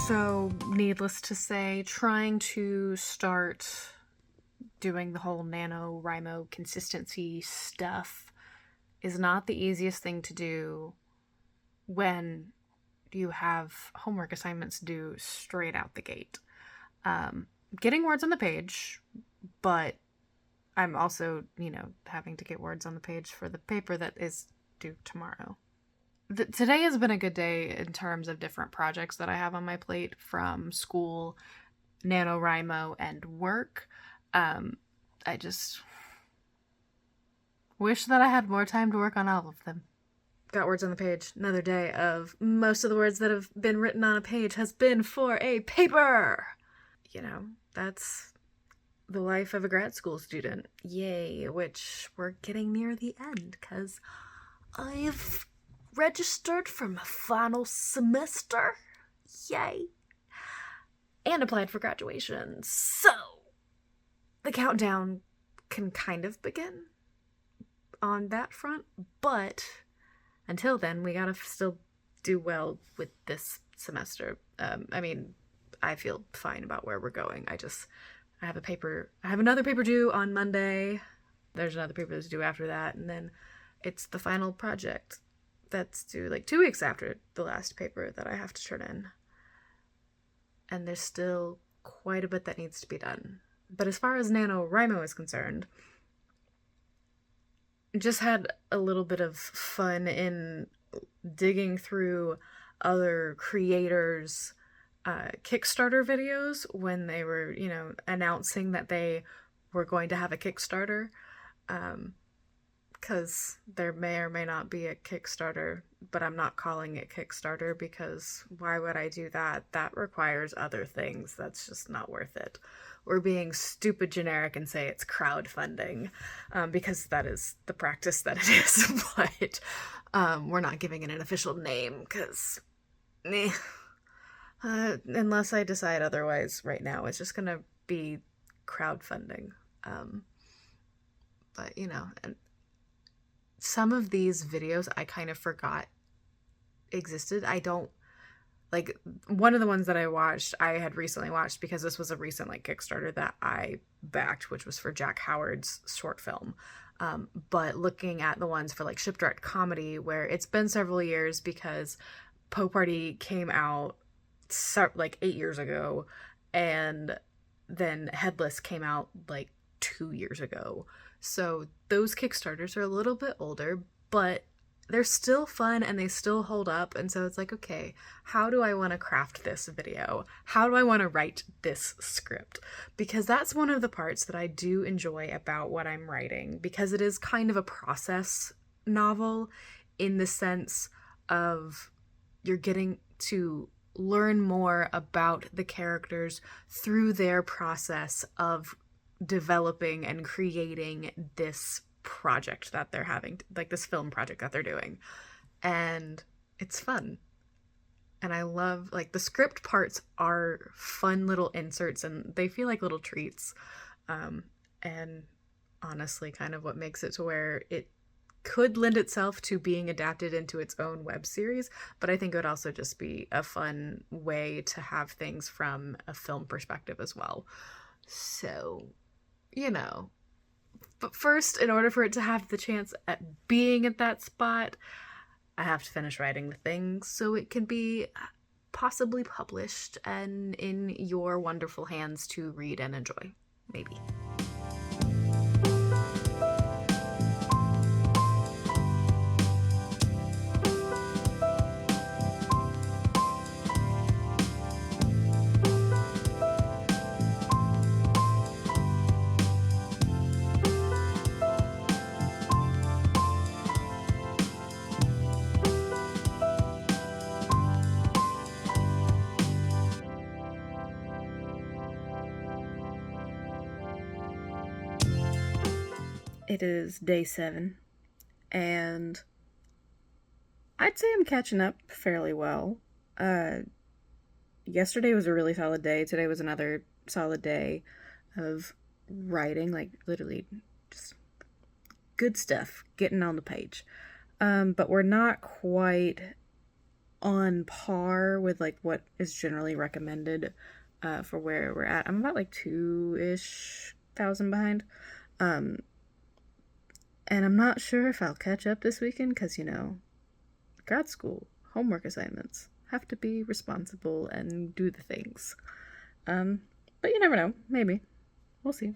So, needless to say, trying to start doing the whole NaNoWriMo consistency stuff is not the easiest thing to do when you have homework assignments due straight out the gate. Getting words on the page, but I'm also, having to get words on the page for the paper that is due tomorrow. Today has been a good day in terms of different projects that I have on my plate from school, NaNoWriMo, and work. I just wish that I had more time to work on all of them. Got words on the page. Another day of most of the words that have been written on a page has been for a paper. That's the life of a grad school student. Yay, which we're getting near the end because I've registered for my final semester. Yay. And applied for graduation. So the countdown can kind of begin on that front, but until then, we gotta still do well with this semester. I feel fine about where we're going. I have another paper due on Monday. There's another paper that's due after that, and then it's the final project that's due 2 weeks after the last paper that I have to turn in. And there's still quite a bit that needs to be done. But as far as NaNoWriMo is concerned, just had a little bit of fun in digging through other creators' Kickstarter videos when they were, announcing that they were going to have a Kickstarter. Because there may or may not be a Kickstarter, but I'm not calling it Kickstarter because why would I do that? That requires other things. That's just not worth it. We're being stupid generic and say it's crowdfunding because that is the practice that it is, but we're not giving it an official name because unless I decide otherwise right now, it's just going to be crowdfunding. But, and some of these videos I kind of forgot existed. One of the ones that I had recently watched because this was a recent Kickstarter that I backed, which was for Jack Howard's short film. But looking at the ones for Shipwrecked Comedy, where it's been several years because Poe Party came out 8 years ago, and then Headless came out 2 years ago. So those Kickstarters are a little bit older, but they're still fun and they still hold up. And so it's okay, how do I want to craft this video? How do I want to write this script? Because that's one of the parts that I do enjoy about what I'm writing, because it is kind of a process novel in the sense of you're getting to learn more about the characters through their process of developing and creating this project that they're having, this film project that they're doing. And it's fun. And I love, the script parts are fun little inserts and they feel like little treats. And honestly, kind of what makes it to where it could lend itself to being adapted into its own web series, but I think it would also just be a fun way to have things from a film perspective as well. So, but first, in order for it to have the chance at being at that spot, I have to finish writing the thing so it can be possibly published and in your wonderful hands to read and enjoy, maybe. It is day 7, and I'd say I'm catching up fairly well. Yesterday was a really solid day. Today was another solid day of writing, literally just good stuff getting on the page. But we're not quite on par with like what is generally recommended for where we're at. I'm about like 2-ish thousand behind. Um, and I'm not sure if I'll catch up this weekend because, grad school, homework assignments, have to be responsible and do the things. But you never know. Maybe. We'll see.